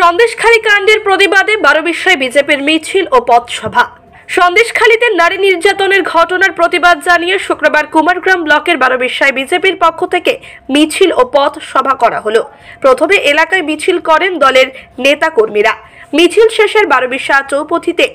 সন্দেশখালী কাণ্ডের প্রতিবাদে 12 বিস্ময় বিজেপির মিছিল ও পথসভা। সন্দেশখালীতে নারী নির্যাতনের ঘটনার প্রতিবাদ জানিয়ে শুক্রবার কুমারগ্রাম ব্লকের 12 বিস্ময় বিজেপির পক্ষ থেকে মিছিল ও পথসভা করা হলো। প্রথমে এলাকায় মিছিল করেন দলের নেতা কর্মীরা। মিছিল শেষের 12 বিস্ময় চৌপথিতে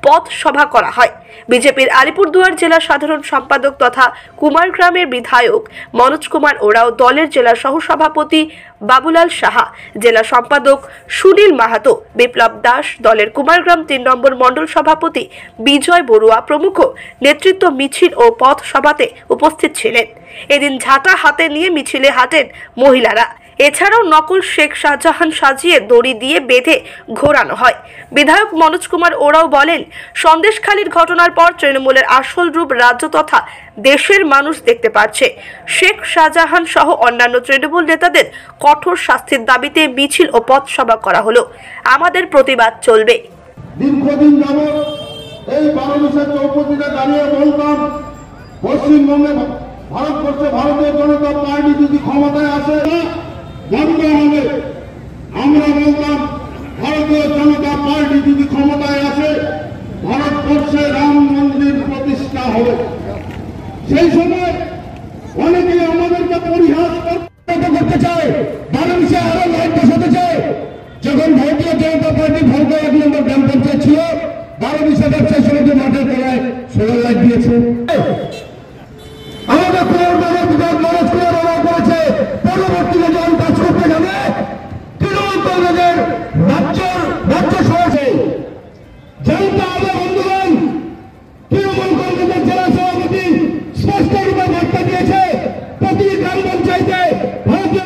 পথসভা করা হয়। বিজেপির আলিপুরদুয়ার জেলা সাধারণ সম্পাদক তথা কুমারগ্রামের বিধায়ক মনোজ কুমার ওরাও, দলের জেলা সহসভাপতি বাবুলাল সাহা, জেলা সম্পাদক সুনীল মাহাতো, বিপ্লব দাস, দলের কুমারগ্রাম 3 নম্বর মণ্ডল সভাপতি বিজয় বড়ুয়া প্রমুখ নেতৃত্ব মিছিল ও পথসভাতে উপস্থিত ছিলেন। এদিন ঝাঁটা হাতে নিয়ে মিছিলে হাঁটেন মহিলারা। এছাড়াও নকল শেখ শাহজাহান সাজিয়ে দড়ি দিয়ে বেঁধে ঘোরানো হয়। বিধায়ক মনোজ কুমার ওরাও বলেন, সন্দেশখালীর ঘটনার পর তৃণমূলের আসল রূপ রাজ্য তথা দেশের মানুষ দেখতে পাচ্ছে। শেখ শাহজাহান সহ অন্যান্য তৃণমূল নেতাদের কঠোর শাস্তির দাবিতে মিছিল ও পথসভা করা হলো। আমাদের প্রতিবাদ চলবে। দীর্ঘদিন যাবৎ এই 12 বিস্ময় চৌপথিতে দাঁড়িয়ে বলতাম, পশ্চিমবঙ্গে ভারতবর্ষে ভারতীয় জনতা পার্টি যদি ক্ষমতায় আসে বন্ধ হবে। আমরা বলতাম, ভারতীয় জনতা পার্টি যদি ক্ষমতায় আসে ভারতবর্ষে রাম মন্দির প্রতিষ্ঠা হবে। সেই সময় অনেকেই আমাদেরকে পরিহাস করতে চায়, 12 বিস্ময় আরো লাইট বসাতে চায়। যখন ভারতীয় জনতা পার্টি ভারতের 1 নম্বর গ্রাম পঞ্চায়েত ছিল, 12 বিস্ময় ব্যবসায়ী সমিতি মাঠের তলায় সোলার লাইট দিয়েছে।